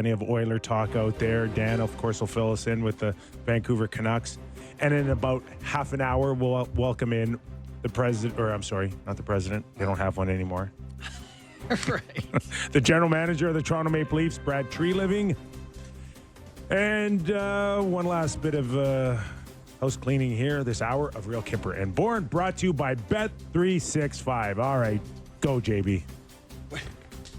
Plenty of Oiler talk out there. Dan, of course, will fill us in with the Vancouver Canucks. And in about half an hour, we'll welcome in the president, or I'm sorry, not the president. They don't have one anymore. Right. The general manager of the Toronto Maple Leafs, Brad Treliving. And one last bit of house cleaning here this hour of Real Kipper and Born, brought to you by Bet365. All right, go, JB. What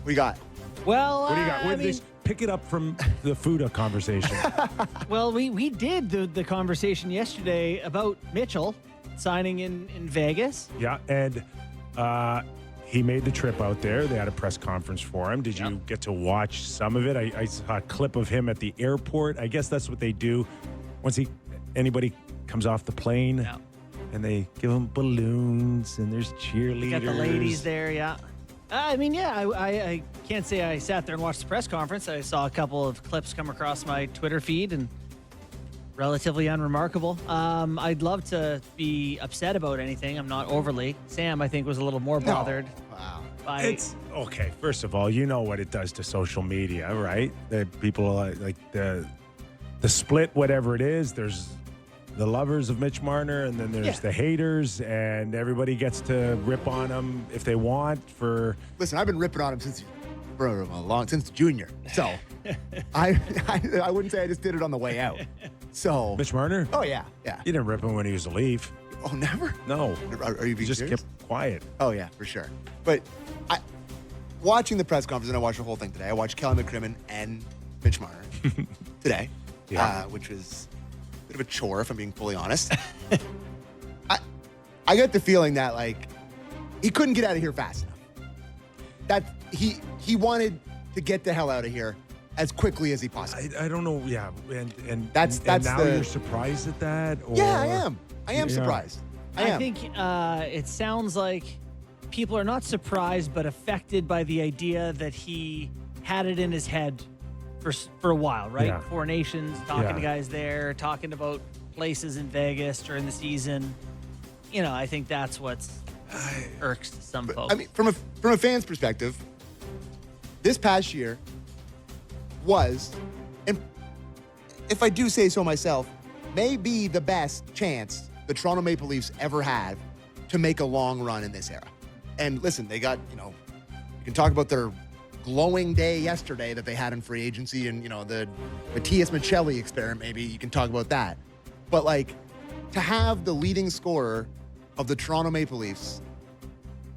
you got? Well, What do you got? Pick it up from the food conversation. Well, we did the conversation yesterday about Mitchell signing in Vegas. Yeah, and he made the trip out there. They had a press conference for him. Did you get to watch some of it? I saw a clip of him at the airport. I guess that's what they do once anybody comes off the plane. Yeah. And they give him balloons, and there's cheerleaders. Got the ladies there, yeah. I can't say I sat there and watched the press conference. I saw a couple of clips come across my Twitter feed, and relatively unremarkable. I'd love to be upset about anything. I'm not overly. Sam, I think, was a little more bothered. Wow. By It's okay. First of all, you know what it does to social media, right? That people like the split, whatever it is. There's the lovers of Mitch Marner, and then there's the haters, and everybody gets to rip on him if they want. Listen, I've been ripping on him since junior. So I wouldn't say I just did it on the way out. So Mitch Marner. Oh yeah. You didn't rip him when he was a Leaf. Oh, never. No. Are you being Just serious? kept quiet. Oh yeah, for sure. But watching the press conference, and I watched the whole thing today. I watched Kelly McCrimmon and Mitch Marner today, which was a bit of a chore, if I'm being fully honest. I get the feeling that he couldn't get out of here fast enough. That he wanted to get the hell out of here as quickly as he possibly. I don't know. Yeah, and that's now you're surprised at that. Or, yeah, I am. I am surprised. I think it sounds like people are not surprised, but affected by the idea that he had it in his head for a while, right? Yeah. Four Nations, talking to guys there, talking about places in Vegas during the season. I think that's what's irks to some folks. I mean, from a fan's perspective, this past year was, and if I do say so myself, may be the best chance the Toronto Maple Leafs ever had to make a long run in this era. And listen, they got, you can talk about their glowing day yesterday that they had in free agency and, the Matias Michelli experiment, maybe you can talk about that. But to have the leading scorer of the Toronto Maple Leafs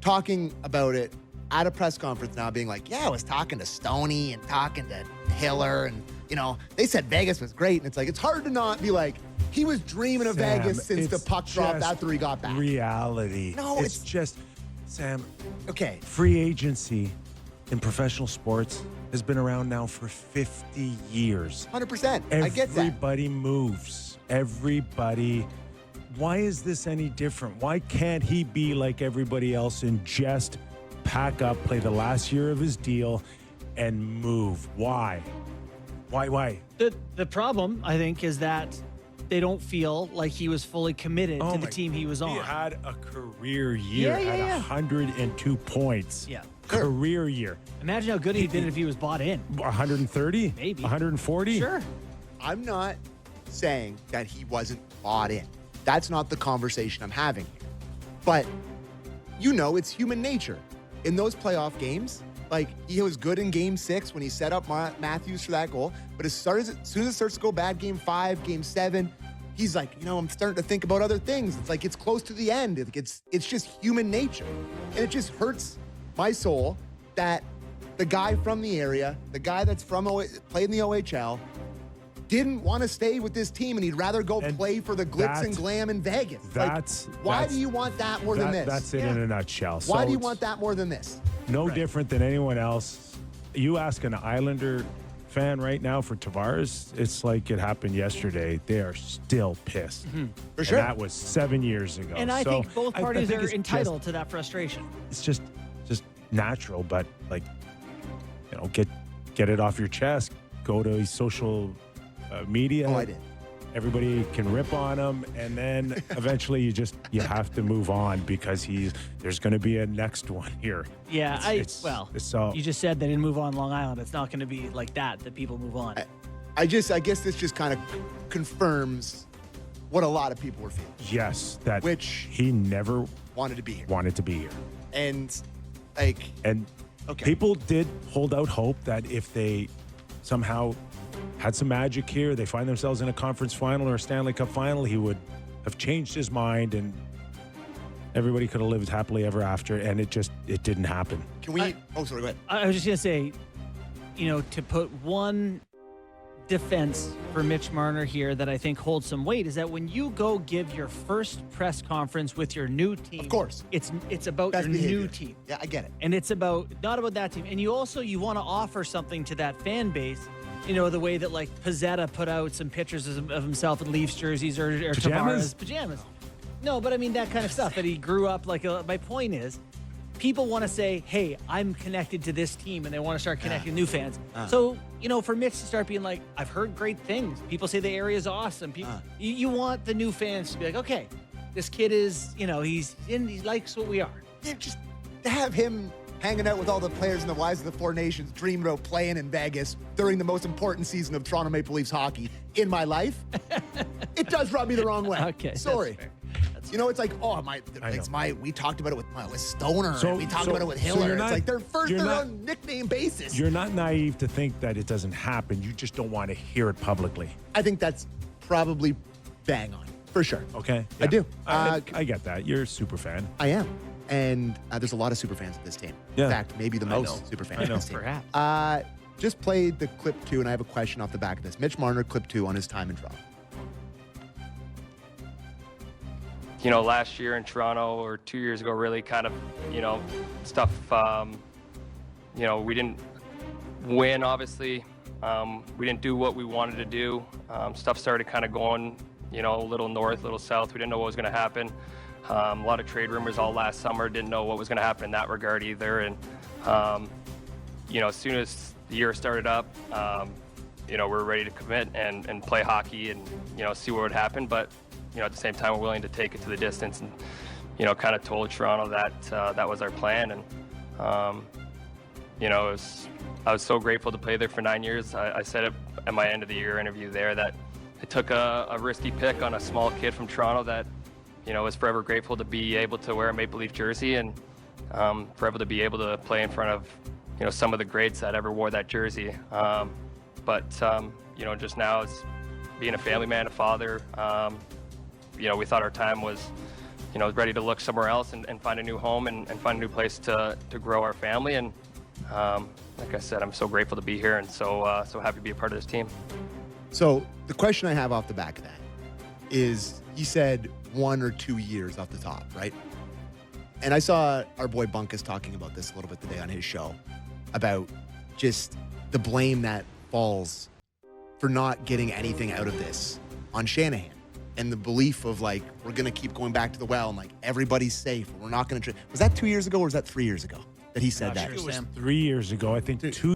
talking about it at a press conference now, being like, I was talking to Stoney and talking to Hiller, and they said Vegas was great, and it's hard to not be like, he was dreaming of Sam, Vegas since the puck dropped after he got back. Reality. No, it's just, Sam. Okay. Free agency in professional sports has been around now for 50 years. 100%. I get that. Everybody moves. Everybody. Why is this any different? Why can't he be like everybody else and just pack up, play the last year of his deal, and move? Why? Why? The problem, I think, is that they don't feel like he was fully committed to the team he was on. He had a career year at 102 points. Yeah. Career year. Imagine how good he did if he was bought in. 130? Maybe. 140? Sure. I'm not saying that he wasn't bought in. That's not the conversation I'm having here. But, it's human nature. In those playoff games, he was good in Game 6 when he set up Matthews for that goal. But as soon as it starts to go bad, Game 5, Game 7, he's like, I'm starting to think about other things. It's it's close to the end. It's just human nature. And it just hurts my soul that the guy from the area, the guy that's played in the OHL, didn't want to stay with this team, and he'd rather go play for the glitz and glam in Vegas. Why do you want that more than this? That's it in a nutshell. Why do you want that more than this? No different than anyone else. You ask an Islander fan right now for Tavares, it's like it happened yesterday. They are still pissed. Mm-hmm. For sure. And that was 7 years ago. And I think both parties are it's entitled to that frustration. It's just natural, but get it off your chest. Go to social media. Oh, I did. everybody can rip on him, and then eventually you have to move on because there's going to be a next one here. Yeah, so you just said they didn't move on Long Island. It's not going to be like that people move on. I guess this just kind of confirms what a lot of people were feeling. Yes, that which he never wanted to be here. And okay. People did hold out hope that if they somehow had some magic here, they find themselves in a conference final or a Stanley Cup final, he would have changed his mind and everybody could have lived happily ever after, and it didn't happen. Can we? Sorry, go ahead. I was just going to say, to put one defense for Mitch Marner here that I think holds some weight is that when you go give your first press conference with your new team, of course, it's about best your behavior. new team. Yeah, I get it. And it's not about that team. And you want to offer something to that fan base, the way that like Pizzetta put out some pictures of himself in Leafs jerseys or Tavares pajamas. No, but I mean that kind of stuff that he grew up like. My point is, people want to say, hey, I'm connected to this team, and they want to start connecting new fans. So, for Mitch to start being like, I've heard great things. People say the area is awesome. You want the new fans to be like, okay, this kid is, he likes what we are. Yeah, just to have him hanging out with all the players and the wives of the Four Nations, dreaming about playing in Vegas during the most important season of Toronto Maple Leafs hockey in my life, it does rub me the wrong way. Okay, sorry. It's like, we talked about it with Stoner, and we talked about it with Hiller. It's like they're on nickname basis. You're not naive to think that it doesn't happen. You just don't want to hear it publicly. I think that's probably bang on, for sure. Okay. I do. I get that. You're a super fan. I am. And there's a lot of super fans of this team. Yeah. In fact, maybe the most super fans of this team. Perhaps. Just played the clip 2, and I have a question off the back of this. Mitch Marner, clip 2 on his time in Toronto. Last year in Toronto or 2 years ago, really kind of, stuff, we didn't win, obviously. We didn't do what we wanted to do. Stuff started kind of going, a little north, a little south. We didn't know what was going to happen. A lot of trade rumors all last summer. Didn't know what was going to happen in that regard either. And, as soon as the year started up, we're ready to commit and play hockey and, see what would happen. But, at the same time, we're willing to take it to the distance and, kind of told Toronto that that was our plan. And, I was so grateful to play there for 9 years. I said it at my end of the year interview there that it took a risky pick on a small kid from Toronto that, was forever grateful to be able to wear a Maple Leaf jersey and forever to be able to play in front of, some of the greats that ever wore that jersey. But just now as being a family man, a father, we thought our time was, ready to look somewhere else and find a new home and find a new place to grow our family. And like I said, I'm so grateful to be here and so happy to be a part of this team. So the question I have off the back of that is, he said 1 or 2 years off the top, right? And I saw our boy Bunkus talking about this a little bit today on his show about just the blame that falls for not getting anything out of this on Shanahan. And the belief of like, we're going to keep going back to the well and like everybody's safe. We're not going to. Was that 2 years ago or was that 3 years ago that he said that? It was 3 years ago. I think 2